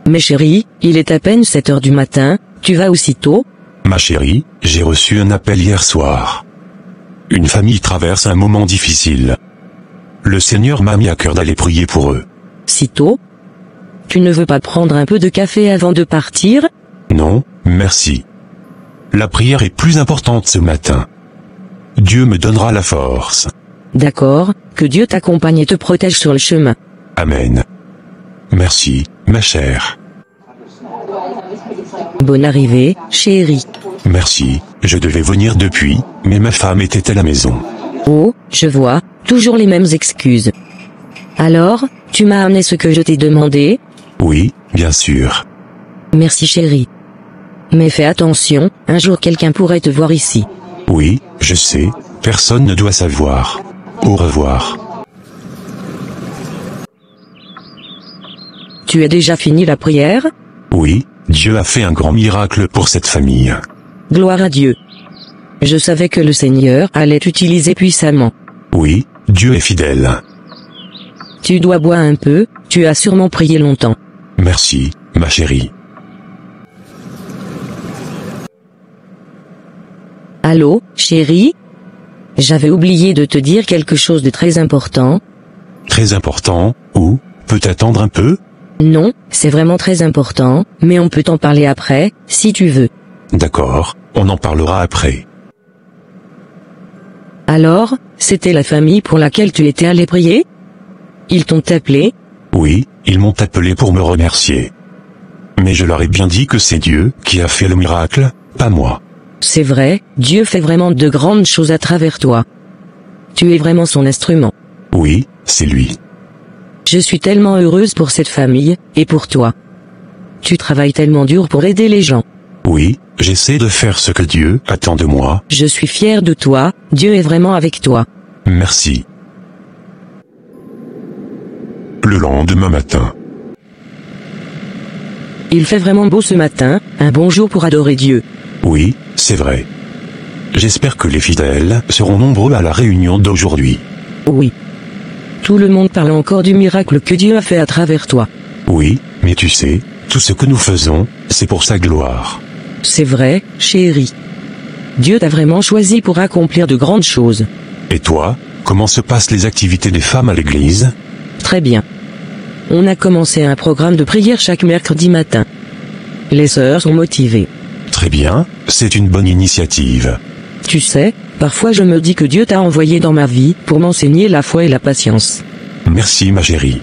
Mais chérie, il est à peine 7 heures du matin, tu vas aussitôt? Ma chérie, j'ai reçu un appel hier soir. Une famille traverse un moment difficile. Le Seigneur m'a mis à cœur d'aller prier pour eux. Si tôt? Tu ne veux pas prendre un peu de café avant de partir? Non, merci. La prière est plus importante ce matin. Dieu me donnera la force. D'accord, que Dieu t'accompagne et te protège sur le chemin. Amen. Merci, ma chère. Bonne arrivée, chérie. Merci, je devais venir depuis, mais ma femme était à la maison. Oh, je vois, toujours les mêmes excuses. Alors, tu m'as amené ce que je t'ai demandé? Oui, bien sûr. Merci chérie. Mais fais attention, un jour quelqu'un pourrait te voir ici. Oui, je sais, personne ne doit savoir. Au revoir. Tu as déjà fini la prière? Oui, Dieu a fait un grand miracle pour cette famille. Gloire à Dieu. Je savais que le Seigneur allait t'utiliser puissamment. Oui, Dieu est fidèle. Tu dois boire un peu, tu as sûrement prié longtemps. Merci, ma chérie. Allô, chérie? J'avais oublié de te dire quelque chose de très important. Très important, ou, peut attendre un peu? Non, c'est vraiment très important, mais on peut en parler après, si tu veux. D'accord, on en parlera après. Alors, c'était la famille pour laquelle tu étais allé prier? Ils t'ont appelé? Oui, ils m'ont appelé pour me remercier. Mais je leur ai bien dit que c'est Dieu qui a fait le miracle, pas moi. C'est vrai, Dieu fait vraiment de grandes choses à travers toi. Tu es vraiment son instrument. Oui, c'est lui. Je suis tellement heureuse pour cette famille, et pour toi. Tu travailles tellement dur pour aider les gens. Oui, j'essaie de faire ce que Dieu attend de moi. Je suis fière de toi, Dieu est vraiment avec toi. Merci. Le lendemain matin. Il fait vraiment beau ce matin, un bon jour pour adorer Dieu. Oui, c'est vrai. J'espère que les fidèles seront nombreux à la réunion d'aujourd'hui. Oui. Tout le monde parle encore du miracle que Dieu a fait à travers toi. Oui, mais tu sais, tout ce que nous faisons, c'est pour sa gloire. C'est vrai, chérie. Dieu t'a vraiment choisi pour accomplir de grandes choses. Et toi, comment se passent les activités des femmes à l'église? Très bien. On a commencé un programme de prière chaque mercredi matin. Les sœurs sont motivées. Très bien, c'est une bonne initiative. Tu sais, parfois je me dis que Dieu t'a envoyé dans ma vie pour m'enseigner la foi et la patience. Merci ma chérie.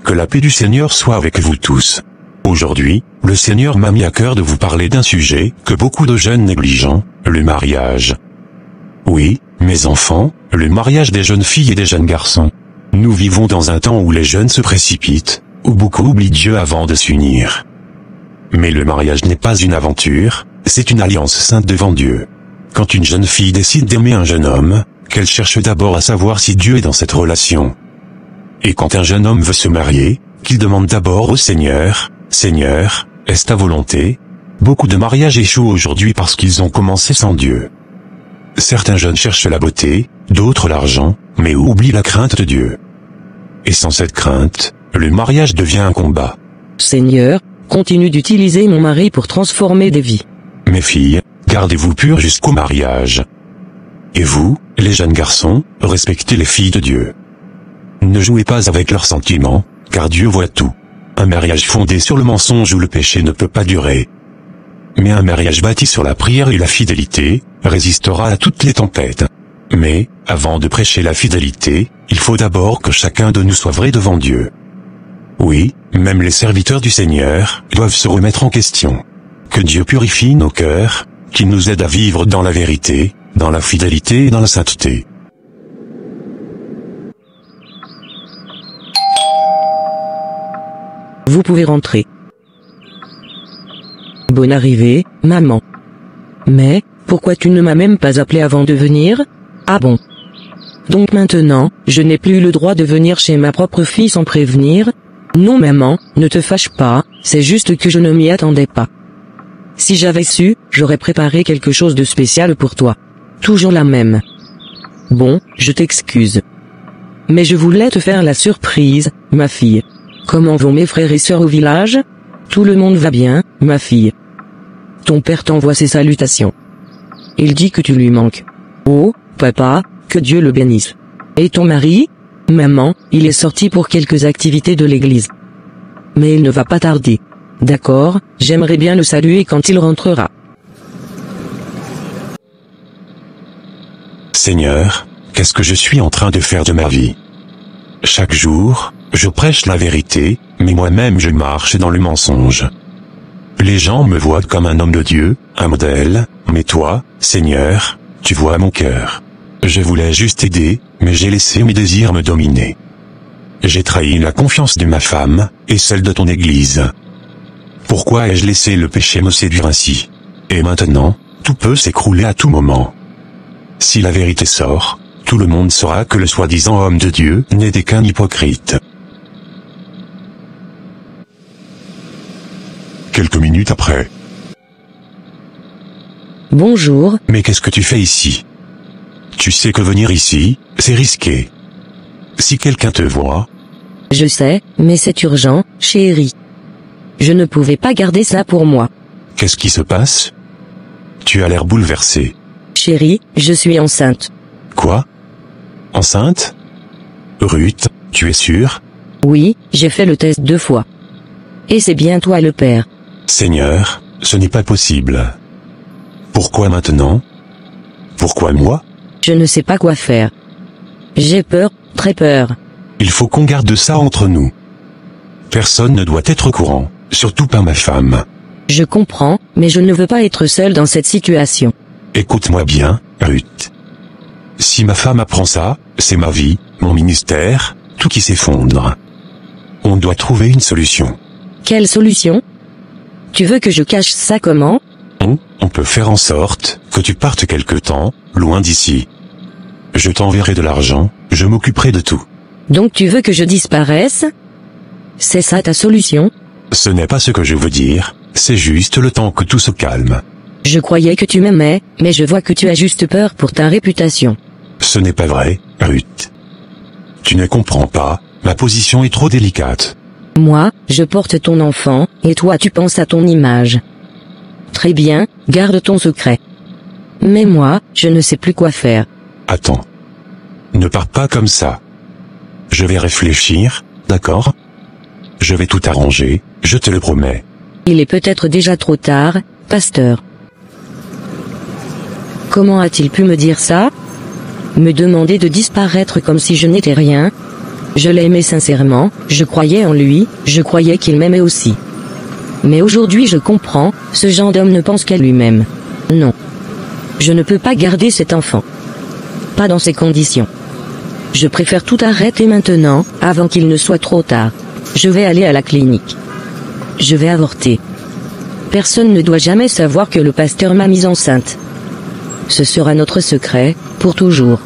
Que la paix du Seigneur soit avec vous tous. Aujourd'hui, le Seigneur m'a mis à cœur de vous parler d'un sujet que beaucoup de jeunes négligent, le mariage. Oui, mes enfants, le mariage des jeunes filles et des jeunes garçons. Nous vivons dans un temps où les jeunes se précipitent, où beaucoup oublient Dieu avant de s'unir. Mais le mariage n'est pas une aventure, c'est une alliance sainte devant Dieu. Quand une jeune fille décide d'aimer un jeune homme, qu'elle cherche d'abord à savoir si Dieu est dans cette relation. Et quand un jeune homme veut se marier, qu'il demande d'abord au Seigneur, « Seigneur, est-ce ta volonté ?» Beaucoup de mariages échouent aujourd'hui parce qu'ils ont commencé sans Dieu. Certains jeunes cherchent la beauté, d'autres l'argent, mais oublient la crainte de Dieu. Et sans cette crainte, le mariage devient un combat. Seigneur, continue d'utiliser mon mari pour transformer des vies. Mes filles, gardez-vous pures jusqu'au mariage. Et vous, les jeunes garçons, respectez les filles de Dieu. Ne jouez pas avec leurs sentiments, car Dieu voit tout. Un mariage fondé sur le mensonge ou le péché ne peut pas durer. Mais un mariage bâti sur la prière et la fidélité, résistera à toutes les tempêtes. Mais, avant de prêcher la fidélité, il faut d'abord que chacun de nous soit vrai devant Dieu. Oui, même les serviteurs du Seigneur doivent se remettre en question. Que Dieu purifie nos cœurs, qu'il nous aide à vivre dans la vérité, dans la fidélité et dans la sainteté. Vous pouvez rentrer. Bonne arrivée, maman. Mais, pourquoi tu ne m'as même pas appelé avant de venir? Ah bon? Donc maintenant, je n'ai plus le droit de venir chez ma propre fille sans prévenir? Non maman, ne te fâche pas, c'est juste que je ne m'y attendais pas. Si j'avais su, j'aurais préparé quelque chose de spécial pour toi. Toujours la même. Bon, je t'excuse. mais je voulais te faire la surprise, ma fille. Comment vont mes frères et sœurs au village? Tout le monde va bien, ma fille. Ton père t'envoie ses salutations. Il dit que tu lui manques. Oh, papa, que Dieu le bénisse. Et ton mari? Maman, il est sorti pour quelques activités de l'église. Mais il ne va pas tarder. D'accord, j'aimerais bien le saluer quand il rentrera. Seigneur, qu'est-ce que je suis en train de faire de ma vie? Chaque jour, je prêche la vérité, mais moi-même je marche dans le mensonge. Les gens me voient comme un homme de Dieu, un modèle, mais toi, Seigneur, tu vois mon cœur. Je voulais juste aider, mais j'ai laissé mes désirs me dominer. J'ai trahi la confiance de ma femme, et celle de ton Église. Pourquoi ai-je laissé le péché me séduire ainsi? Et maintenant, tout peut s'écrouler à tout moment. Si la vérité sort, tout le monde saura que le soi-disant homme de Dieu n'était qu'un hypocrite. Quelques minutes après. Bonjour. Mais qu'est-ce que tu fais ici? Tu sais que venir ici, c'est risqué. Si quelqu'un te voit... Je sais, mais c'est urgent, chérie. Je ne pouvais pas garder ça pour moi. Qu'est-ce qui se passe? Tu as l'air bouleversée. Chérie, je suis enceinte. Quoi? Enceinte? Ruth, tu es sûre? Oui, j'ai fait le test 2 fois. Et c'est bien toi le père. Seigneur, ce n'est pas possible. Pourquoi maintenant? Pourquoi moi? Je ne sais pas quoi faire. J'ai peur, très peur. Il faut qu'on garde ça entre nous. Personne ne doit être au courant, surtout pas ma femme. Je comprends, mais je ne veux pas être seule dans cette situation. Écoute-moi bien, Ruth. Si ma femme apprend ça, c'est ma vie, mon ministère, tout qui s'effondre. On doit trouver une solution. Quelle solution? Tu veux que je cache ça comment? On peut faire en sorte que tu partes quelque temps, loin d'ici. Je t'enverrai de l'argent, je m'occuperai de tout. Donc tu veux que je disparaisse? C'est ça ta solution? Ce n'est pas ce que je veux dire, c'est juste le temps que tout se calme. Je croyais que tu m'aimais, mais je vois que tu as juste peur pour ta réputation. Ce n'est pas vrai, Ruth. Tu ne comprends pas, ma position est trop délicate. Moi, je porte ton enfant, et toi tu penses à ton image. Très bien, garde ton secret. Mais moi, je ne sais plus quoi faire. Attends. Ne pars pas comme ça. Je vais réfléchir, d'accord? Je vais tout arranger, je te le promets. Il est peut-être déjà trop tard, pasteur. Comment a-t-il pu me dire ça? Me demander de disparaître comme si je n'étais rien? Je l'aimais sincèrement, je croyais en lui, je croyais qu'il m'aimait aussi. Mais aujourd'hui je comprends, ce genre d'homme ne pense qu'à lui-même. Non. Je ne peux pas garder cet enfant. Pas dans ces conditions. Je préfère tout arrêter maintenant, avant qu'il ne soit trop tard. Je vais aller à la clinique. Je vais avorter. Personne ne doit jamais savoir que le pasteur m'a mise enceinte. Ce sera notre secret, pour toujours.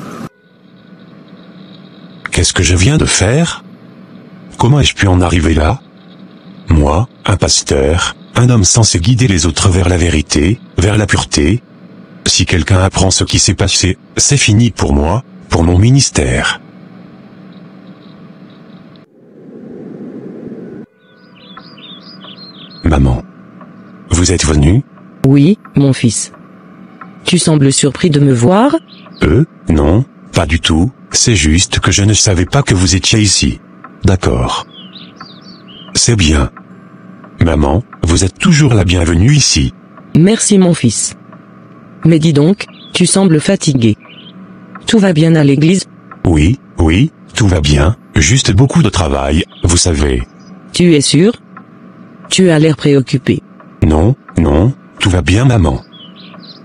Qu'est-ce que je viens de faire? Comment ai-je pu en arriver là? Moi, un pasteur, un homme censé guider les autres vers la vérité, vers la pureté. Si quelqu'un apprend ce qui s'est passé, c'est fini pour moi, pour mon ministère. Maman. Vous êtes venue? Oui, mon fils. Tu sembles surpris de me voir? Non, pas du tout, c'est juste que je ne savais pas que vous étiez ici. D'accord. C'est bien. Maman, vous êtes toujours la bienvenue ici. Merci mon fils. Mais dis donc, tu sembles fatigué. Tout va bien à l'église? Oui, tout va bien, juste beaucoup de travail, vous savez. Tu es sûr? Tu as l'air préoccupé. Non, tout va bien maman.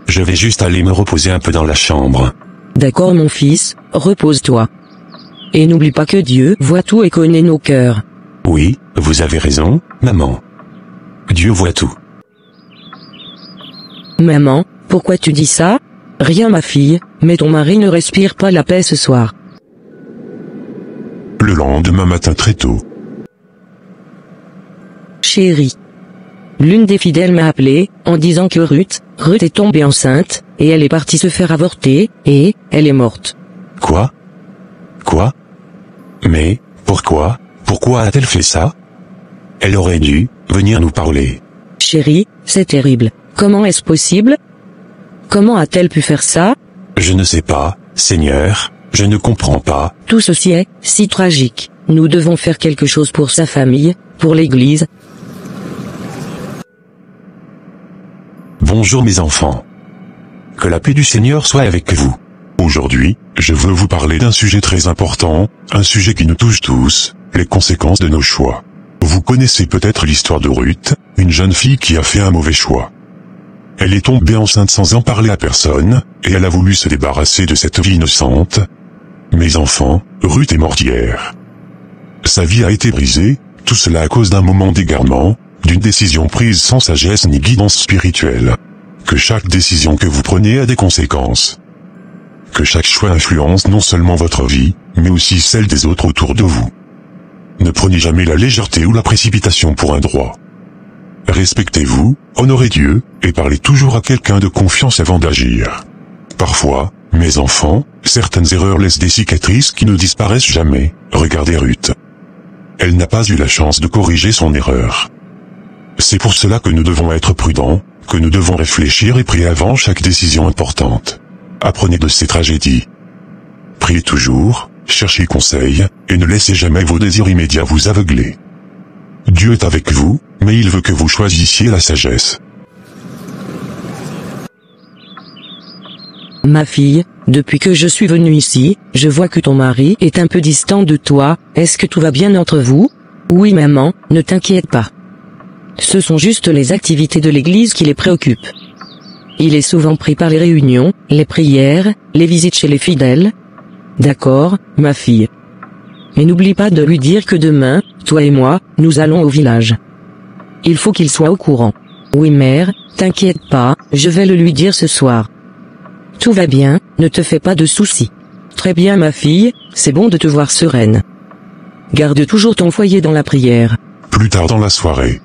Je vais juste aller me reposer un peu dans la chambre. D'accord mon fils, repose-toi. Et n'oublie pas que Dieu voit tout et connaît nos cœurs. Oui, vous avez raison, maman. Dieu voit tout. Maman, pourquoi tu dis ça? Rien ma fille, mais ton mari ne respire pas la paix ce soir. Le lendemain matin très tôt. Chérie. L'une des fidèles m'a appelé, en disant que Ruth est tombée enceinte, et elle est partie se faire avorter, et elle est morte. Quoi? Mais, pourquoi a-t-elle fait ça? Elle aurait dû venir nous parler. Chérie, c'est terrible. Comment est-ce possible? Comment a-t-elle pu faire ça? Je ne sais pas, Seigneur, je ne comprends pas. Tout ceci est si tragique. Nous devons faire quelque chose pour sa famille, pour l'Église. Bonjour mes enfants. Que la paix du Seigneur soit avec vous. Aujourd'hui, je veux vous parler d'un sujet très important, un sujet qui nous touche tous, les conséquences de nos choix. Vous connaissez peut-être l'histoire de Ruth, une jeune fille qui a fait un mauvais choix. Elle est tombée enceinte sans en parler à personne, et elle a voulu se débarrasser de cette vie innocente. Mes enfants, Ruth est morte hier. Sa vie a été brisée, tout cela à cause d'un moment d'égarement, d'une décision prise sans sagesse ni guidance spirituelle. Que chaque décision que vous prenez a des conséquences. Que chaque choix influence non seulement votre vie, mais aussi celle des autres autour de vous. Ne prenez jamais la légèreté ou la précipitation pour un droit. Respectez-vous, honorez Dieu, et parlez toujours à quelqu'un de confiance avant d'agir. Parfois, mes enfants, certaines erreurs laissent des cicatrices qui ne disparaissent jamais. Regardez Ruth. Elle n'a pas eu la chance de corriger son erreur. C'est pour cela que nous devons être prudents, que nous devons réfléchir et prier avant chaque décision importante. Apprenez de ces tragédies. Priez toujours, cherchez conseil, et ne laissez jamais vos désirs immédiats vous aveugler. Dieu est avec vous, mais il veut que vous choisissiez la sagesse. Ma fille, depuis que je suis venue ici, je vois que ton mari est un peu distant de toi. Est-ce que tout va bien entre vous? Oui maman, ne t'inquiète pas. Ce sont juste les activités de l'église qui les préoccupent. Il est souvent pris par les réunions, les prières, les visites chez les fidèles. D'accord, ma fille. Mais n'oublie pas de lui dire que demain, toi et moi, nous allons au village. Il faut qu'il soit au courant. Oui mère, t'inquiète pas, je vais le lui dire ce soir. Tout va bien, ne te fais pas de soucis. Très bien ma fille, c'est bon de te voir sereine. Garde toujours ton foyer dans la prière. Plus tard dans la soirée.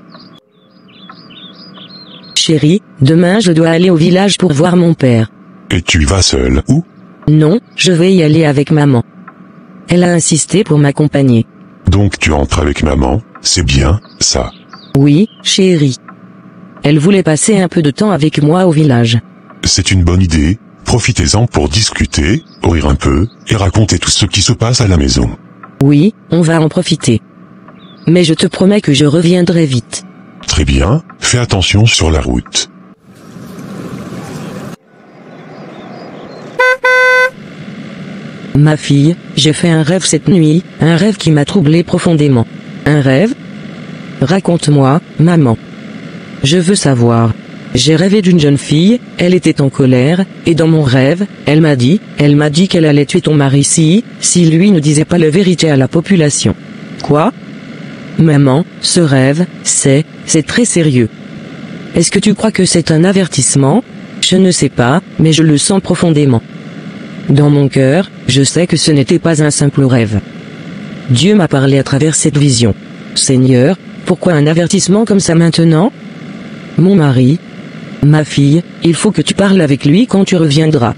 Chérie, demain je dois aller au village pour voir mon père. Et tu y vas seule ou? Non, je vais y aller avec maman. Elle a insisté pour m'accompagner. Donc tu entres avec maman, c'est bien, ça. Oui, chérie. Elle voulait passer un peu de temps avec moi au village. C'est une bonne idée, profitez-en pour discuter, rire un peu, et raconter tout ce qui se passe à la maison. Oui, on va en profiter. Mais je te promets que je reviendrai vite. Très bien, fais attention sur la route. Ma fille, j'ai fait un rêve cette nuit, un rêve qui m'a troublé profondément. Un rêve? Raconte-moi, maman. Je veux savoir. J'ai rêvé d'une jeune fille, elle était en colère, et dans mon rêve, elle m'a dit qu'elle allait tuer ton mari si lui ne disait pas la vérité à la population. Quoi? Maman, ce rêve, c'est très sérieux. Est-ce que tu crois que c'est un avertissement? Je ne sais pas, mais je le sens profondément. Dans mon cœur, je sais que ce n'était pas un simple rêve. Dieu m'a parlé à travers cette vision. Seigneur, pourquoi un avertissement comme ça maintenant? Mon mari, ma fille, il faut que tu parles avec lui quand tu reviendras.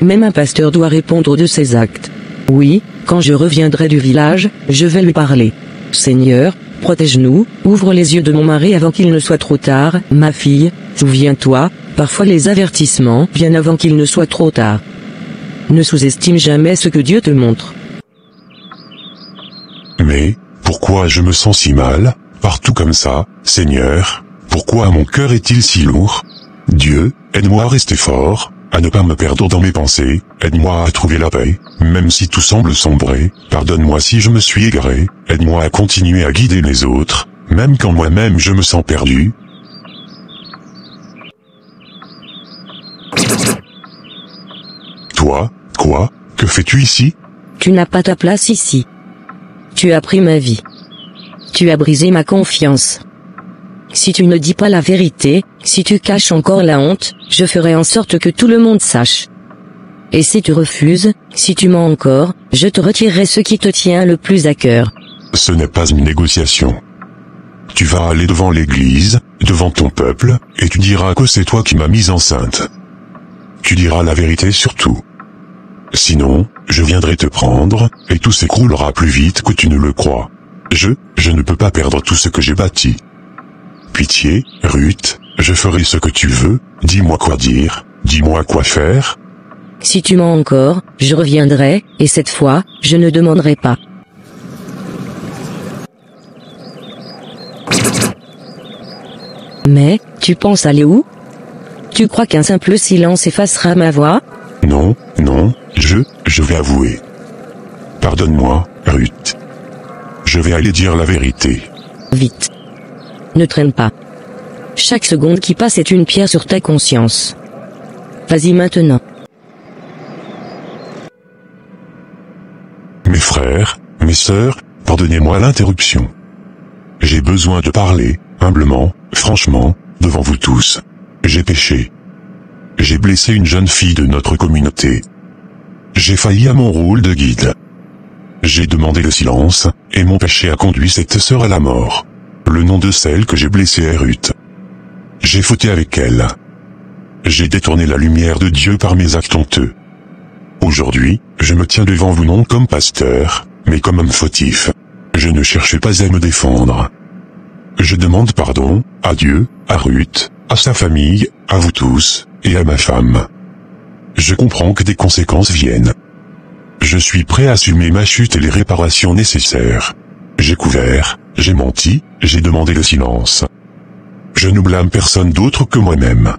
Même un pasteur doit répondre de ses actes. Oui, quand je reviendrai du village, je vais lui parler. Seigneur, protège-nous, ouvre les yeux de mon mari avant qu'il ne soit trop tard. Ma fille, souviens-toi, parfois les avertissements viennent avant qu'il ne soit trop tard. Ne sous-estime jamais ce que Dieu te montre. Mais, pourquoi je me sens si mal, partout comme ça, Seigneur? Pourquoi mon cœur est-il si lourd? Dieu, aide-moi à rester fort, à ne pas me perdre dans mes pensées, aide-moi à trouver la paix, même si tout semble sombrer, pardonne-moi si je me suis égaré, aide-moi à continuer à guider les autres, même quand moi-même je me sens perdu. Toi, quoi, que fais-tu ici? Tu n'as pas ta place ici. Tu as pris ma vie. Tu as brisé ma confiance. Si tu ne dis pas la vérité, si tu caches encore la honte, je ferai en sorte que tout le monde sache. Et si tu refuses, si tu mens encore, je te retirerai ce qui te tient le plus à cœur. Ce n'est pas une négociation. Tu vas aller devant l'église, devant ton peuple, et tu diras que c'est toi qui m'as mise enceinte. Tu diras la vérité surtout. Sinon, je viendrai te prendre, et tout s'écroulera plus vite que tu ne le crois. Je ne peux pas perdre tout ce que j'ai bâti. Pitié, Ruth, je ferai ce que tu veux, dis-moi quoi dire, dis-moi quoi faire. Si tu mens encore, je reviendrai, et cette fois, je ne demanderai pas. Mais, tu penses aller où? Tu crois qu'un simple silence effacera ma voix? Non, je vais avouer. Pardonne-moi, Ruth. Je vais aller dire la vérité. Vite. Ne traîne pas. Chaque seconde qui passe est une pierre sur ta conscience. Vas-y maintenant. Mes frères, mes sœurs, pardonnez-moi l'interruption. J'ai besoin de parler, humblement, franchement, devant vous tous. J'ai péché. J'ai blessé une jeune fille de notre communauté. J'ai failli à mon rôle de guide. J'ai demandé le silence, et mon péché a conduit cette sœur à la mort. Le nom de celle que j'ai blessée est Ruth. J'ai fauté avec elle. J'ai détourné la lumière de Dieu par mes actes honteux. Aujourd'hui, je me tiens devant vous non comme pasteur, mais comme homme fautif. Je ne cherchais pas à me défendre. Je demande pardon, à Dieu, à Ruth, à sa famille, à vous tous, et à ma femme. Je comprends que des conséquences viennent. Je suis prêt à assumer ma chute et les réparations nécessaires. J'ai couvert, j'ai menti, j'ai demandé le silence. Je ne blâme personne d'autre que moi-même.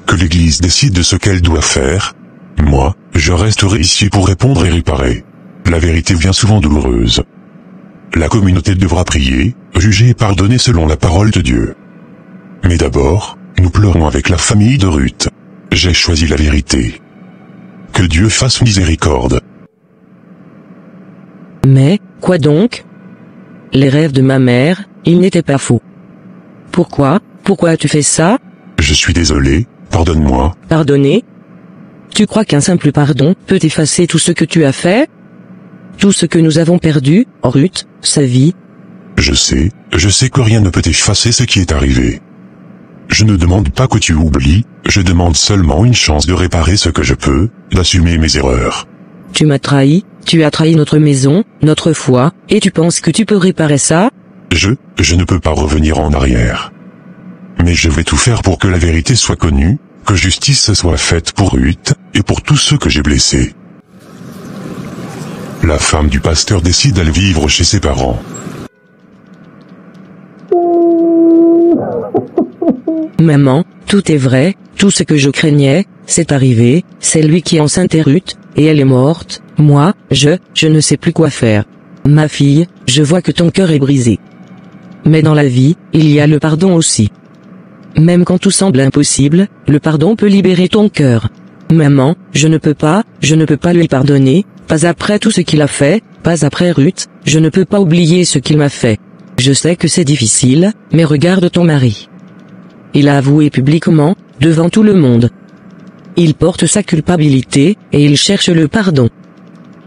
Que l'Église décide de ce qu'elle doit faire. Moi, je resterai ici pour répondre et réparer. La vérité vient souvent douloureuse. La communauté devra prier, juger et pardonner selon la parole de Dieu. Mais d'abord, nous pleurons avec la famille de Ruth. J'ai choisi la vérité. Que Dieu fasse miséricorde. Mais, quoi donc? Les rêves de ma mère, ils n'étaient pas faux. Pourquoi as-tu fait ça? Je suis désolé, pardonne-moi. Pardonner? Tu crois qu'un simple pardon peut effacer tout ce que tu as fait? Tout ce que nous avons perdu, Ruth, sa vie? Je sais que rien ne peut effacer ce qui est arrivé. Je ne demande pas que tu oublies, je demande seulement une chance de réparer ce que je peux, d'assumer mes erreurs. Tu m'as trahi, tu as trahi notre maison, notre foi, et tu penses que tu peux réparer ça? Je ne peux pas revenir en arrière. Mais je vais tout faire pour que la vérité soit connue, que justice soit faite pour Ruth, et pour tous ceux que j'ai blessés. La femme du pasteur décide d'aller vivre chez ses parents. Maman, tout est vrai, tout ce que je craignais, c'est arrivé, c'est lui qui enceinte Ruth, et elle est morte, moi, je ne sais plus quoi faire. Ma fille, je vois que ton cœur est brisé. Mais dans la vie, il y a le pardon aussi. Même quand tout semble impossible, le pardon peut libérer ton cœur. Maman, je ne peux pas lui pardonner, pas après tout ce qu'il a fait, pas après Ruth, je ne peux pas oublier ce qu'il m'a fait. Je sais que c'est difficile, mais regarde ton mari. Il a avoué publiquement, devant tout le monde. Il porte sa culpabilité, et il cherche le pardon.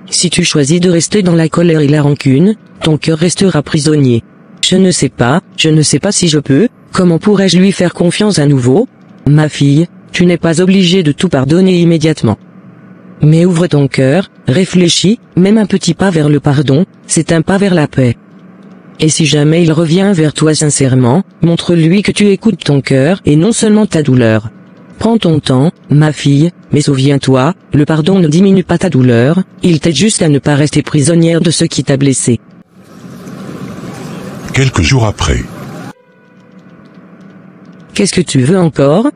Si tu choisis de rester dans la colère et la rancune, ton cœur restera prisonnier. Je ne sais pas si je peux, comment pourrais-je lui faire confiance à nouveau? Ma fille, tu n'es pas obligée de tout pardonner immédiatement. Mais ouvre ton cœur, réfléchis, même un petit pas vers le pardon, c'est un pas vers la paix. Et si jamais il revient vers toi sincèrement, montre-lui que tu écoutes ton cœur et non seulement ta douleur. Prends ton temps, ma fille, mais souviens-toi, le pardon ne diminue pas ta douleur, il t'aide juste à ne pas rester prisonnière de ce qui t'a blessé. Quelques jours après. Qu'est-ce que tu veux encore?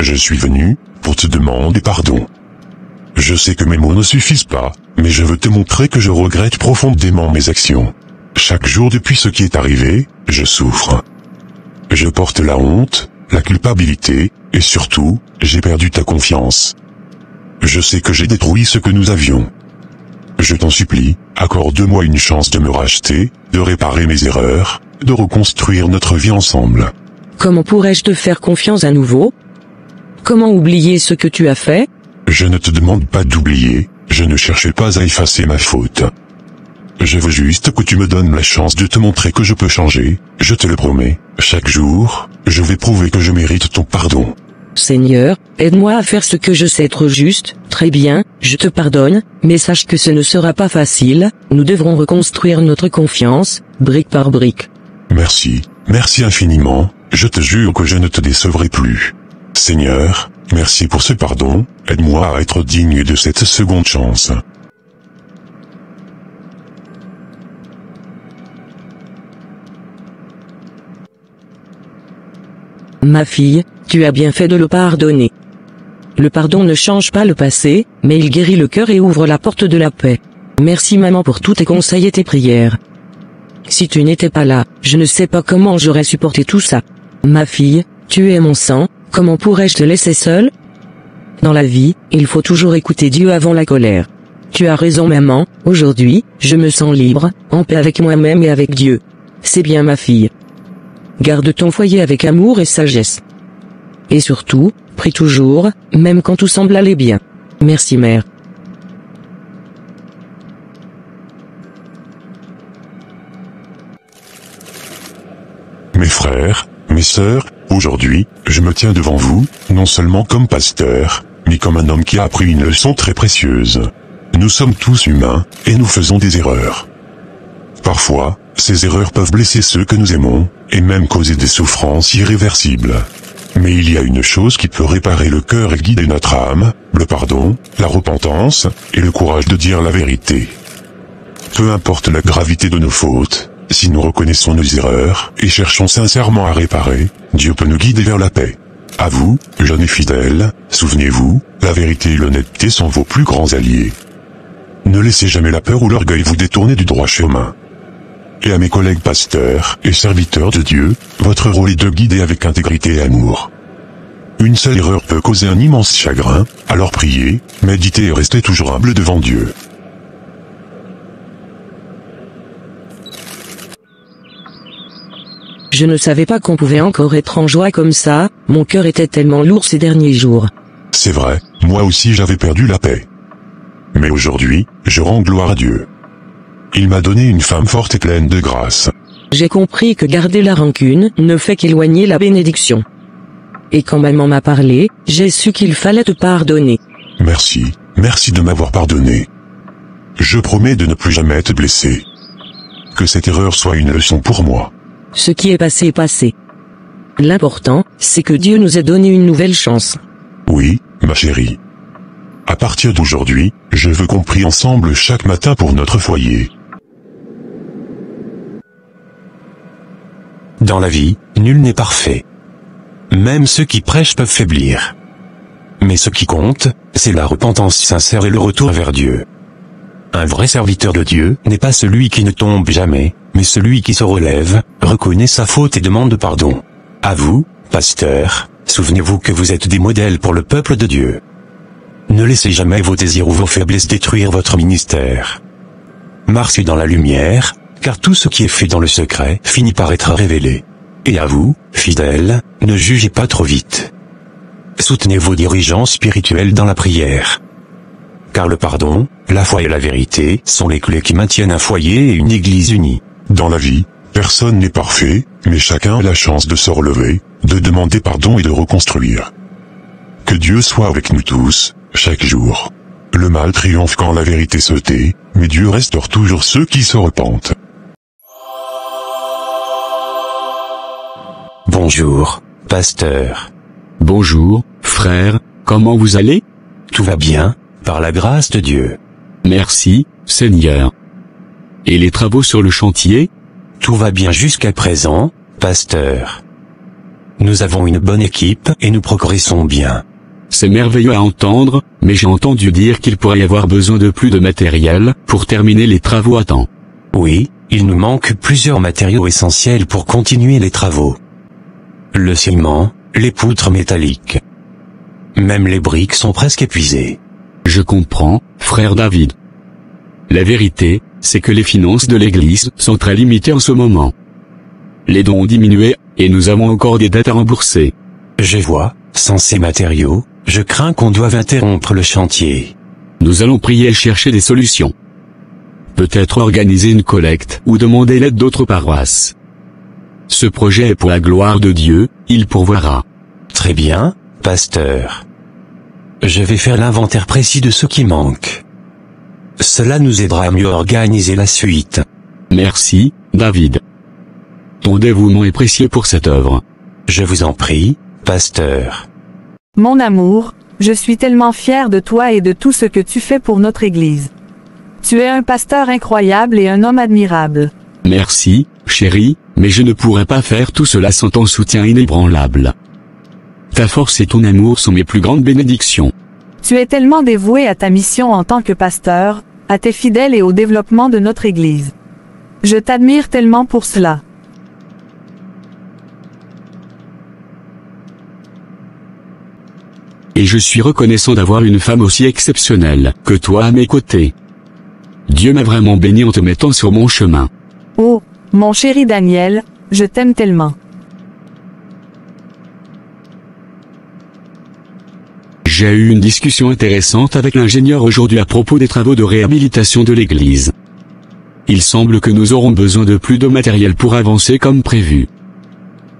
Je suis venu, pour te demander pardon. Je sais que mes mots ne suffisent pas, mais je veux te montrer que je regrette profondément mes actions. Chaque jour depuis ce qui est arrivé, je souffre. Je porte la honte, la culpabilité, et surtout, j'ai perdu ta confiance. Je sais que j'ai détruit ce que nous avions. Je t'en supplie, accorde-moi une chance de me racheter, de réparer mes erreurs, de reconstruire notre vie ensemble. Comment pourrais-je te faire confiance à nouveau? Comment oublier ce que tu as fait? Je ne te demande pas d'oublier, je ne cherchais pas à effacer ma faute. Je veux juste que tu me donnes la chance de te montrer que je peux changer, je te le promets. Chaque jour, je vais prouver que je mérite ton pardon. Seigneur, aide-moi à faire ce que je sais être juste. Très bien, je te pardonne, mais sache que ce ne sera pas facile, nous devrons reconstruire notre confiance, brique par brique. Merci, merci infiniment, je te jure que je ne te décevrai plus. Seigneur, merci pour ce pardon, aide-moi à être digne de cette seconde chance. Ma fille, tu as bien fait de le pardonner. Le pardon ne change pas le passé, mais il guérit le cœur et ouvre la porte de la paix. Merci maman pour tous tes conseils et tes prières. Si tu n'étais pas là, je ne sais pas comment j'aurais supporté tout ça. Ma fille, tu es mon sang, comment pourrais-je te laisser seule? Dans la vie, il faut toujours écouter Dieu avant la colère. Tu as raison maman, aujourd'hui, je me sens libre, en paix avec moi-même et avec Dieu. C'est bien ma fille. Garde ton foyer avec amour et sagesse. Et surtout, prie toujours, même quand tout semble aller bien. Merci mère. Mes frères, mes sœurs, aujourd'hui, je me tiens devant vous, non seulement comme pasteur, mais comme un homme qui a appris une leçon très précieuse. Nous sommes tous humains, et nous faisons des erreurs. Parfois, ces erreurs peuvent blesser ceux que nous aimons, et même causer des souffrances irréversibles. Mais il y a une chose qui peut réparer le cœur et guider notre âme, le pardon, la repentance, et le courage de dire la vérité. Peu importe la gravité de nos fautes, si nous reconnaissons nos erreurs, et cherchons sincèrement à réparer, Dieu peut nous guider vers la paix. À vous, jeunes et fidèles, souvenez-vous, la vérité et l'honnêteté sont vos plus grands alliés. Ne laissez jamais la peur ou l'orgueil vous détourner du droit chemin. Et à mes collègues pasteurs et serviteurs de Dieu, votre rôle est de guider avec intégrité et amour. Une seule erreur peut causer un immense chagrin, alors priez, méditez et restez toujours humble devant Dieu. Je ne savais pas qu'on pouvait encore être en joie comme ça, mon cœur était tellement lourd ces derniers jours. C'est vrai, moi aussi j'avais perdu la paix. Mais aujourd'hui, je rends gloire à Dieu. Il m'a donné une femme forte et pleine de grâce. J'ai compris que garder la rancune ne fait qu'éloigner la bénédiction. Et quand maman m'a parlé, j'ai su qu'il fallait te pardonner. Merci, merci de m'avoir pardonné. Je promets de ne plus jamais te blesser. Que cette erreur soit une leçon pour moi. Ce qui est passé. L'important, c'est que Dieu nous ait donné une nouvelle chance. Oui, ma chérie. À partir d'aujourd'hui, je veux qu'on prie ensemble chaque matin pour notre foyer. Dans la vie, nul n'est parfait. Même ceux qui prêchent peuvent faiblir. Mais ce qui compte, c'est la repentance sincère et le retour vers Dieu. Un vrai serviteur de Dieu n'est pas celui qui ne tombe jamais, mais celui qui se relève, reconnaît sa faute et demande pardon. À vous, pasteurs, souvenez-vous que vous êtes des modèles pour le peuple de Dieu. Ne laissez jamais vos désirs ou vos faiblesses détruire votre ministère. Marchez dans la lumière, car tout ce qui est fait dans le secret finit par être révélé. Et à vous, fidèles, ne jugez pas trop vite. Soutenez vos dirigeants spirituels dans la prière. Car le pardon, la foi et la vérité sont les clés qui maintiennent un foyer et une église unie. Dans la vie, personne n'est parfait, mais chacun a la chance de se relever, de demander pardon et de reconstruire. Que Dieu soit avec nous tous, chaque jour. Le mal triomphe quand la vérité se tait, mais Dieu restaure toujours ceux qui se repentent. Bonjour, pasteur. Bonjour, frère, comment vous allez? Tout va bien, par la grâce de Dieu. Merci, Seigneur. Et les travaux sur le chantier? Tout va bien jusqu'à présent, pasteur. Nous avons une bonne équipe et nous progressons bien. C'est merveilleux à entendre, mais j'ai entendu dire qu'il pourrait y avoir besoin de plus de matériel pour terminer les travaux à temps. Oui, il nous manque plusieurs matériaux essentiels pour continuer les travaux. Le ciment, les poutres métalliques. Même les briques sont presque épuisées. Je comprends, frère David. La vérité, c'est que les finances de l'Église sont très limitées en ce moment. Les dons ont diminué, et nous avons encore des dettes à rembourser. Je vois, sans ces matériaux, je crains qu'on doive interrompre le chantier. Nous allons prier et chercher des solutions. Peut-être organiser une collecte ou demander l'aide d'autres paroisses. Ce projet est pour la gloire de Dieu, il pourvoira. Très bien, pasteur. Je vais faire l'inventaire précis de ce qui manque. Cela nous aidera à mieux organiser la suite. Merci, David. Ton dévouement est précieux pour cette œuvre. Je vous en prie, pasteur. Mon amour, je suis tellement fier de toi et de tout ce que tu fais pour notre Église. Tu es un pasteur incroyable et un homme admirable. Merci, chérie, mais je ne pourrais pas faire tout cela sans ton soutien inébranlable. Ta force et ton amour sont mes plus grandes bénédictions. Tu es tellement dévoué à ta mission en tant que pasteur, à tes fidèles et au développement de notre Église. Je t'admire tellement pour cela. Et je suis reconnaissant d'avoir une femme aussi exceptionnelle que toi à mes côtés. Dieu m'a vraiment béni en te mettant sur mon chemin. Oh, mon chéri Daniel, je t'aime tellement. J'ai eu une discussion intéressante avec l'ingénieur aujourd'hui à propos des travaux de réhabilitation de l'église. Il semble que nous aurons besoin de plus de matériel pour avancer comme prévu.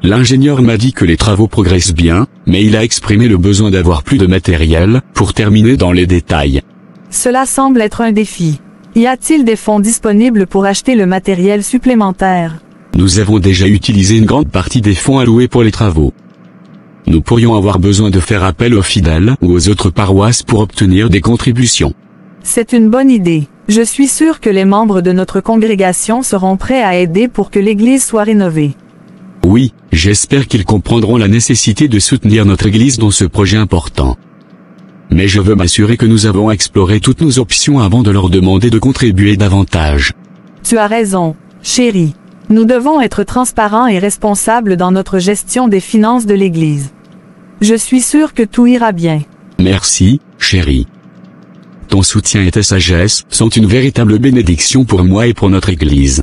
L'ingénieur m'a dit que les travaux progressent bien, mais il a exprimé le besoin d'avoir plus de matériel pour terminer dans les détails. Cela semble être un défi. Y a-t-il des fonds disponibles pour acheter le matériel supplémentaire? Nous avons déjà utilisé une grande partie des fonds alloués pour les travaux. Nous pourrions avoir besoin de faire appel aux fidèles ou aux autres paroisses pour obtenir des contributions. C'est une bonne idée. Je suis sûr que les membres de notre congrégation seront prêts à aider pour que l'église soit rénovée. Oui, j'espère qu'ils comprendront la nécessité de soutenir notre église dans ce projet important. Mais je veux m'assurer que nous avons exploré toutes nos options avant de leur demander de contribuer davantage. Tu as raison, chérie. Nous devons être transparents et responsables dans notre gestion des finances de l'église. Je suis sûr que tout ira bien. Merci, chérie. Ton soutien et ta sagesse sont une véritable bénédiction pour moi et pour notre église.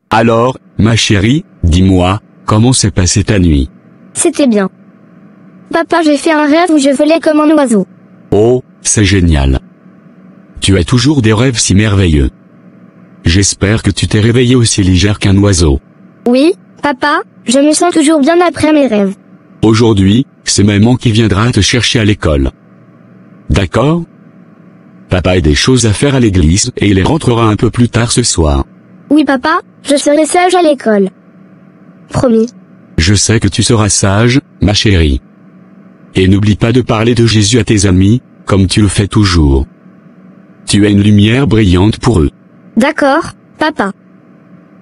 Alors, ma chérie, dis-moi, comment s'est passée ta nuit? C'était bien. Papa, j'ai fait un rêve où je volais comme un oiseau. Oh, c'est génial. Tu as toujours des rêves si merveilleux. J'espère que tu t'es réveillée aussi légère qu'un oiseau. Oui, papa, je me sens toujours bien après mes rêves. Aujourd'hui, c'est maman qui viendra te chercher à l'école. D'accord? Papa a des choses à faire à l'église et il rentrera un peu plus tard ce soir. Oui papa, je serai sage à l'école. Promis. Je sais que tu seras sage, ma chérie. Et n'oublie pas de parler de Jésus à tes amis, comme tu le fais toujours. Tu es une lumière brillante pour eux. D'accord, papa.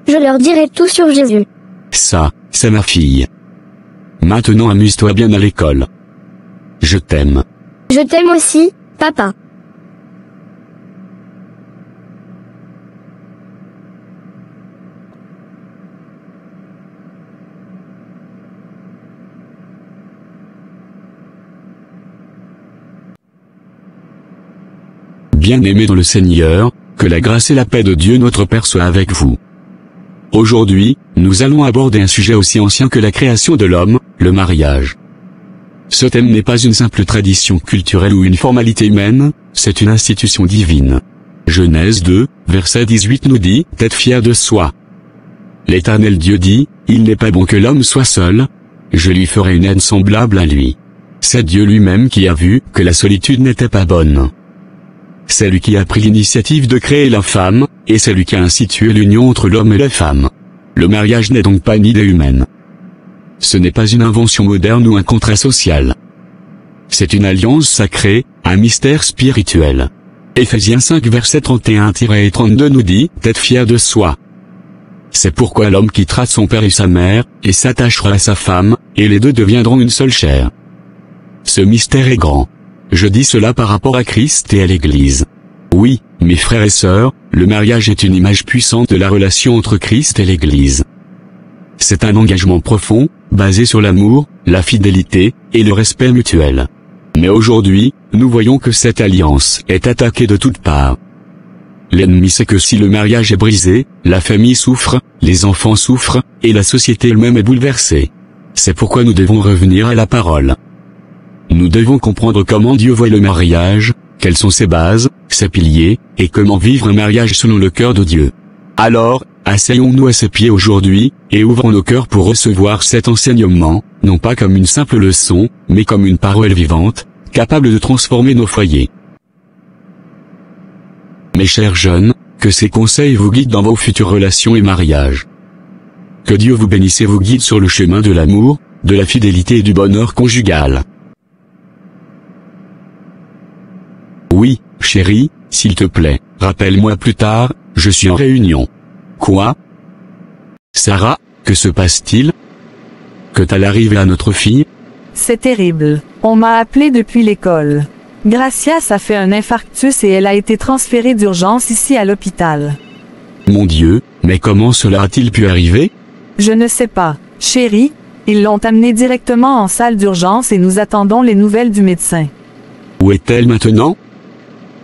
Je leur dirai tout sur Jésus. Ça, c'est ma fille. Maintenant amuse-toi bien à l'école. Je t'aime. Je t'aime aussi, papa. Bien-aimés dans le Seigneur, que la grâce et la paix de Dieu notre Père soient avec vous. Aujourd'hui, nous allons aborder un sujet aussi ancien que la création de l'homme, le mariage. Ce thème n'est pas une simple tradition culturelle ou une formalité humaine, c'est une institution divine. Genèse 2, verset 18 nous dit, « Être fier de soi. L'Éternel Dieu dit, il n'est pas bon que l'homme soit seul, je lui ferai une aide semblable à lui. C'est Dieu lui-même qui a vu que la solitude n'était pas bonne. C'est lui qui a pris l'initiative de créer la femme, et c'est lui qui a institué l'union entre l'homme et la femme. Le mariage n'est donc pas une idée humaine. Ce n'est pas une invention moderne ou un contrat social. C'est une alliance sacrée, un mystère spirituel. Éphésiens 5 verset 31-32 nous dit, « Être fier de soi. C'est pourquoi l'homme quittera son père et sa mère, et s'attachera à sa femme, et les deux deviendront une seule chair. » Ce mystère est grand. Je dis cela par rapport à Christ et à l'Église. Oui, mes frères et sœurs, le mariage est une image puissante de la relation entre Christ et l'Église. C'est un engagement profond, basé sur l'amour, la fidélité, et le respect mutuel. Mais aujourd'hui, nous voyons que cette alliance est attaquée de toutes parts. L'ennemi sait que si le mariage est brisé, la famille souffre, les enfants souffrent, et la société elle-même est bouleversée. C'est pourquoi nous devons revenir à la parole. Nous devons comprendre comment Dieu voit le mariage, quelles sont ses bases, ses piliers, et comment vivre un mariage selon le cœur de Dieu. Alors, Asseyons-nous à ses pieds aujourd'hui, et ouvrons nos cœurs pour recevoir cet enseignement, non pas comme une simple leçon, mais comme une parole vivante, capable de transformer nos foyers. Mes chers jeunes, que ces conseils vous guident dans vos futures relations et mariages. Que Dieu vous bénisse et vous guide sur le chemin de l'amour, de la fidélité et du bonheur conjugal. Oui, chérie, s'il te plaît, rappelle-moi plus tard, je suis en réunion. Quoi? Sarah, que se passe-t-il? Que t'as arrivé à notre fille? C'est terrible. On m'a appelé depuis l'école. Gracias a fait un infarctus et elle a été transférée d'urgence ici à l'hôpital. Mon Dieu, mais comment cela a-t-il pu arriver? Je ne sais pas, chérie. Ils l'ont amenée directement en salle d'urgence et nous attendons les nouvelles du médecin. Où est-elle maintenant?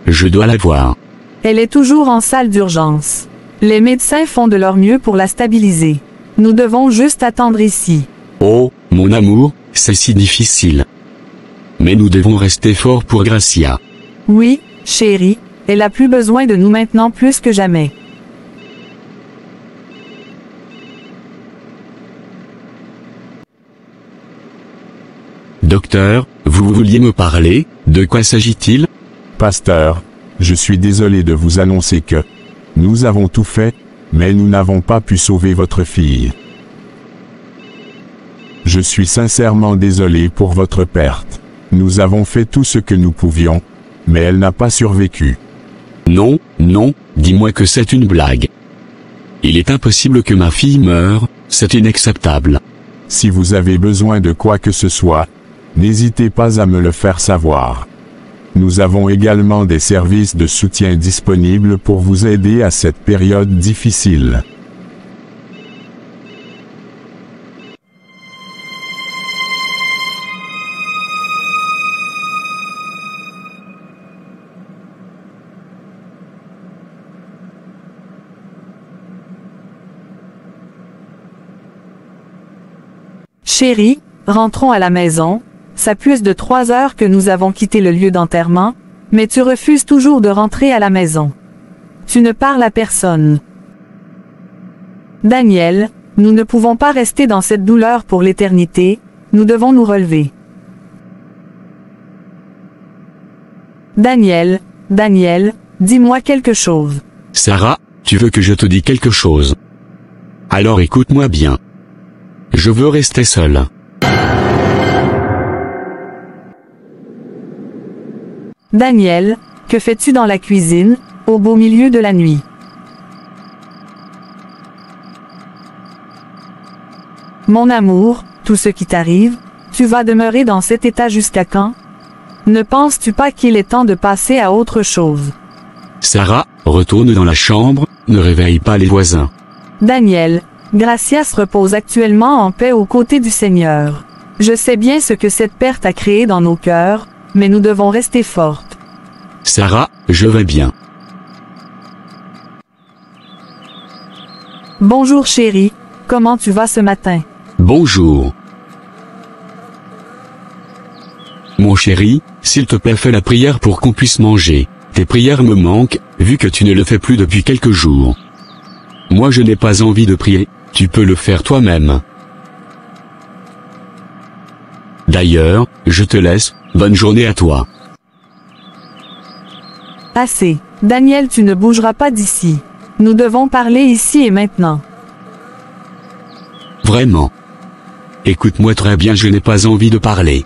Je dois la voir. Elle est toujours en salle d'urgence. Les médecins font de leur mieux pour la stabiliser. Nous devons juste attendre ici. Oh, mon amour, c'est si difficile. Mais nous devons rester forts pour Gracia. Oui, chérie, elle a plus besoin de nous maintenant plus que jamais. Docteur, vous vouliez me parler, de quoi s'agit-il? Pasteur, je suis désolé de vous annoncer que nous avons tout fait, mais nous n'avons pas pu sauver votre fille. Je suis sincèrement désolé pour votre perte. Nous avons fait tout ce que nous pouvions, mais elle n'a pas survécu. Non, non, dis-moi que c'est une blague. Il est impossible que ma fille meure, c'est inacceptable. Si vous avez besoin de quoi que ce soit, n'hésitez pas à me le faire savoir. Nous avons également des services de soutien disponibles pour vous aider à cette période difficile. Chérie, rentrons à la maison. Ça plus de 3 heures que nous avons quitté le lieu d'enterrement, mais tu refuses toujours de rentrer à la maison. Tu ne parles à personne. Daniel, nous ne pouvons pas rester dans cette douleur pour l'éternité, nous devons nous relever. Daniel, dis-moi quelque chose. Sarah, tu veux que je te dise quelque chose? Alors écoute-moi bien. Je veux rester seul. Daniel, que fais-tu dans la cuisine, au beau milieu de la nuit? Mon amour, tout ce qui t'arrive, tu vas demeurer dans cet état jusqu'à quand? Ne penses-tu pas qu'il est temps de passer à autre chose? Sarah, retourne dans la chambre, ne réveille pas les voisins. Daniel, Gracias repose actuellement en paix aux côtés du Seigneur. Je sais bien ce que cette perte a créé dans nos cœurs, mais nous devons rester fortes. Sarah, je vais bien. Bonjour chérie, comment tu vas ce matin? Bonjour. Mon chéri, s'il te plaît fais la prière pour qu'on puisse manger. Tes prières me manquent, vu que tu ne le fais plus depuis quelques jours. Moi je n'ai pas envie de prier, tu peux le faire toi-même. D'ailleurs, je te laisse, bonne journée à toi. Assez. Daniel, tu ne bougeras pas d'ici. Nous devons parler ici et maintenant. Vraiment. Écoute-moi très bien, je n'ai pas envie de parler.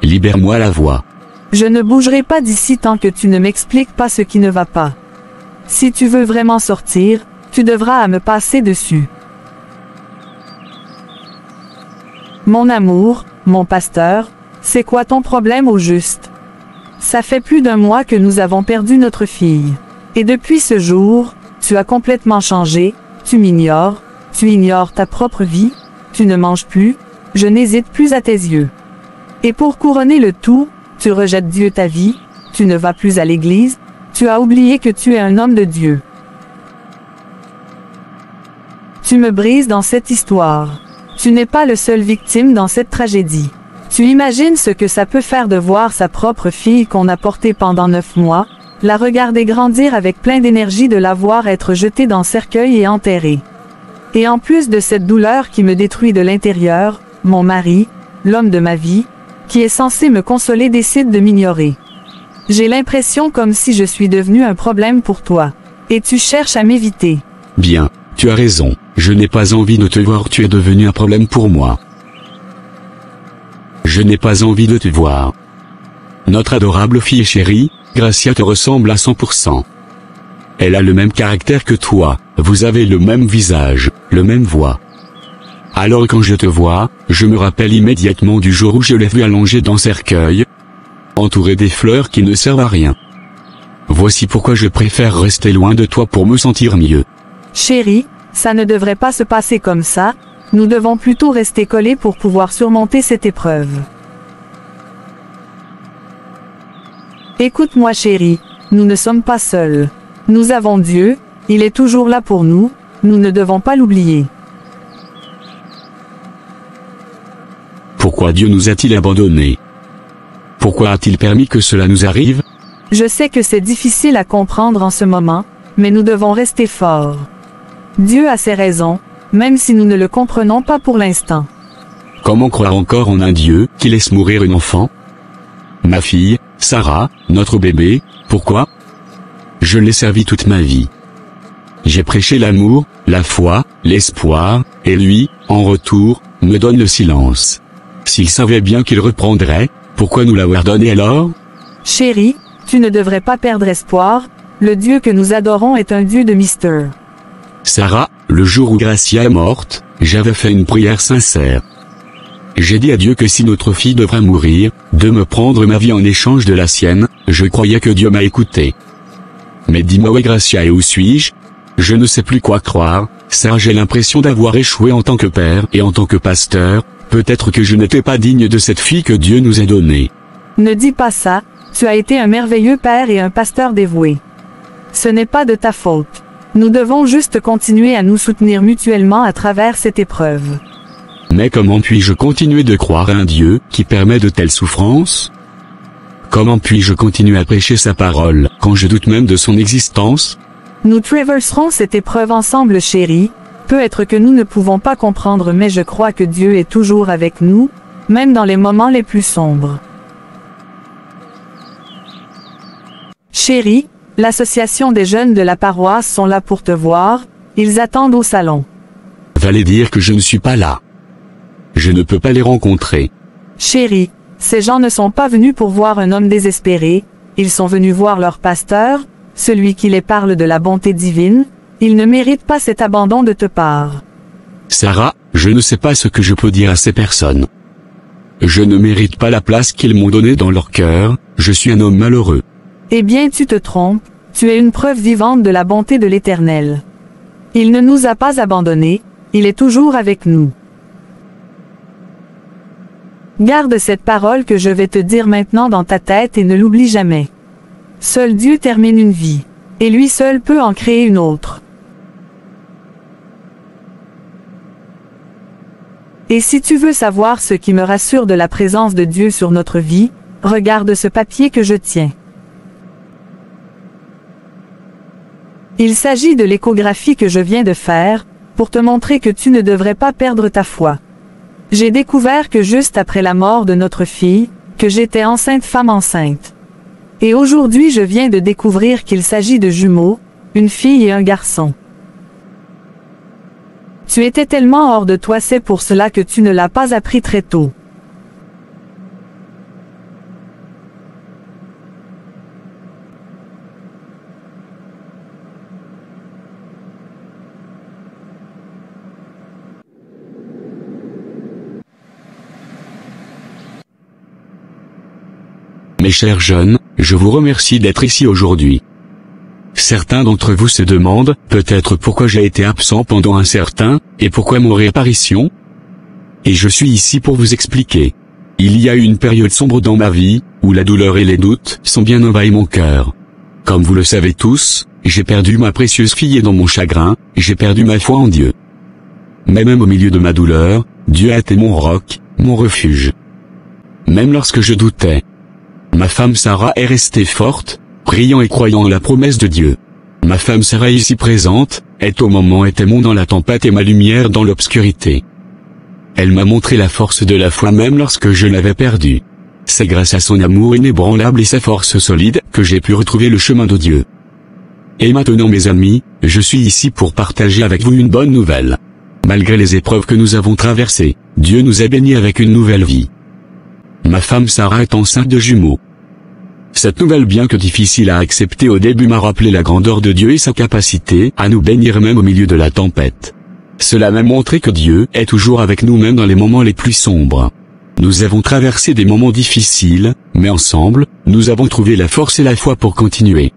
Libère-moi la voix. Je ne bougerai pas d'ici tant que tu ne m'expliques pas ce qui ne va pas. Si tu veux vraiment sortir, tu devras à me passer dessus. Mon amour, mon pasteur, c'est quoi ton problème au juste? Ça fait plus d'1 mois que nous avons perdu notre fille. Et depuis ce jour, tu as complètement changé, tu m'ignores, tu ignores ta propre vie, tu ne manges plus, je n'hésite plus à tes yeux. Et pour couronner le tout, tu rejettes Dieu ta vie, tu ne vas plus à l'église, tu as oublié que tu es un homme de Dieu. Tu me brises dans cette histoire. Tu n'es pas le seul victime dans cette tragédie. Tu imagines ce que ça peut faire de voir sa propre fille qu'on a portée pendant 9 mois, La regarder grandir avec plein d'énergie, de la voir être jetée dans cercueil et enterrée. Et en plus de cette douleur qui me détruit de l'intérieur, mon mari, l'homme de ma vie, qui est censé me consoler, décide de m'ignorer. J'ai l'impression comme si je suis devenu un problème pour toi. Et tu cherches à m'éviter. Bien, tu as raison, je n'ai pas envie de te voir, tu es devenu un problème pour moi. Je n'ai pas envie de te voir. Notre adorable fille chérie, Gracia te ressemble à 100%. Elle a le même caractère que toi, vous avez le même visage, le même voix. Alors quand je te vois, je me rappelle immédiatement du jour où je l'ai vue allongée dans cercueil, entourée des fleurs qui ne servent à rien. Voici pourquoi je préfère rester loin de toi pour me sentir mieux. Chérie, ça ne devrait pas se passer comme ça, nous devons plutôt rester collés pour pouvoir surmonter cette épreuve. Écoute-moi chérie, nous ne sommes pas seuls. Nous avons Dieu, il est toujours là pour nous, nous ne devons pas l'oublier. Pourquoi Dieu nous a-t-il abandonnés? Pourquoi a-t-il permis que cela nous arrive? Je sais que c'est difficile à comprendre en ce moment, mais nous devons rester forts. Dieu a ses raisons, même si nous ne le comprenons pas pour l'instant. Comment croire encore en un Dieu qui laisse mourir un enfant? Ma fille, Sarah, notre bébé, pourquoi? Je l'ai servi toute ma vie. J'ai prêché l'amour, la foi, l'espoir, et lui, en retour, me donne le silence. S'il savait bien qu'il reprendrait, pourquoi nous l'avoir donné alors? Chérie, tu ne devrais pas perdre espoir, le Dieu que nous adorons est un Dieu de mystère. Sarah, le jour où Gracia est morte, j'avais fait une prière sincère. J'ai dit à Dieu que si notre fille devrait mourir, de me prendre ma vie en échange de la sienne, je croyais que Dieu m'a écouté. Mais dis-moi où est Gracia et où suis-je? Je ne sais plus quoi croire, Sarah, j'ai l'impression d'avoir échoué en tant que père et en tant que pasteur, peut-être que je n'étais pas digne de cette fille que Dieu nous a donnée. Ne dis pas ça, tu as été un merveilleux père et un pasteur dévoué. Ce n'est pas de ta faute. Nous devons juste continuer à nous soutenir mutuellement à travers cette épreuve. Mais comment puis-je continuer de croire à un Dieu qui permet de telles souffrances? Comment puis-je continuer à prêcher sa parole quand je doute même de son existence? Nous traverserons cette épreuve ensemble chérie, peut-être que nous ne pouvons pas comprendre mais je crois que Dieu est toujours avec nous, même dans les moments les plus sombres. Chérie, l'association des jeunes de la paroisse sont là pour te voir, ils attendent au salon. Fallait dire que je ne suis pas là. Je ne peux pas les rencontrer. Chérie, ces gens ne sont pas venus pour voir un homme désespéré, ils sont venus voir leur pasteur, celui qui les parle de la bonté divine, ils ne méritent pas cet abandon de ta part. Sarah, je ne sais pas ce que je peux dire à ces personnes. Je ne mérite pas la place qu'ils m'ont donnée dans leur cœur, je suis un homme malheureux. Eh bien tu te trompes, tu es une preuve vivante de la bonté de l'Éternel. Il ne nous a pas abandonnés, il est toujours avec nous. Garde cette parole que je vais te dire maintenant dans ta tête et ne l'oublie jamais. Seul Dieu termine une vie, et lui seul peut en créer une autre. Et si tu veux savoir ce qui me rassure de la présence de Dieu sur notre vie, regarde ce papier que je tiens. Il s'agit de l'échographie que je viens de faire, pour te montrer que tu ne devrais pas perdre ta foi. J'ai découvert que juste après la mort de notre fille, que j'étais enceinte, femme enceinte. Et aujourd'hui je viens de découvrir qu'il s'agit de jumeaux, une fille et un garçon. Tu étais tellement hors de toi, c'est pour cela que tu ne l'as pas appris très tôt. Mes chers jeunes, je vous remercie d'être ici aujourd'hui. Certains d'entre vous se demandent, peut-être pourquoi j'ai été absent pendant un certain, et pourquoi mon réapparition? Et je suis ici pour vous expliquer. Il y a eu une période sombre dans ma vie, où la douleur et les doutes sont bien envahis mon cœur. Comme vous le savez tous, j'ai perdu ma précieuse fille et dans mon chagrin, j'ai perdu ma foi en Dieu. Mais même au milieu de ma douleur, Dieu a été mon roc, mon refuge. Même lorsque je doutais, ma femme Sarah est restée forte, priant et croyant en la promesse de Dieu. Ma femme Sarah ici présente, est au moment et témoin dans la tempête et ma lumière dans l'obscurité. Elle m'a montré la force de la foi même lorsque je l'avais perdue. C'est grâce à son amour inébranlable et sa force solide que j'ai pu retrouver le chemin de Dieu. Et maintenant mes amis, je suis ici pour partager avec vous une bonne nouvelle. Malgré les épreuves que nous avons traversées, Dieu nous a bénis avec une nouvelle vie. Ma femme Sarah est enceinte de jumeaux. Cette nouvelle, bien que difficile à accepter au début, m'a rappelé la grandeur de Dieu et sa capacité à nous bénir même au milieu de la tempête. Cela m'a montré que Dieu est toujours avec nous même dans les moments les plus sombres. Nous avons traversé des moments difficiles, mais ensemble, nous avons trouvé la force et la foi pour continuer.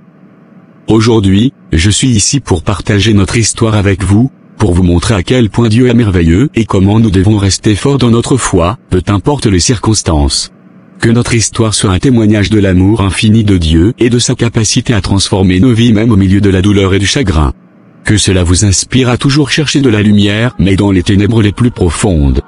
Aujourd'hui, je suis ici pour partager notre histoire avec vous, pour vous montrer à quel point Dieu est merveilleux et comment nous devons rester forts dans notre foi, peu importe les circonstances. Que notre histoire soit un témoignage de l'amour infini de Dieu et de sa capacité à transformer nos vies même au milieu de la douleur et du chagrin. Que cela vous inspire à toujours chercher de la lumière mais dans les ténèbres les plus profondes.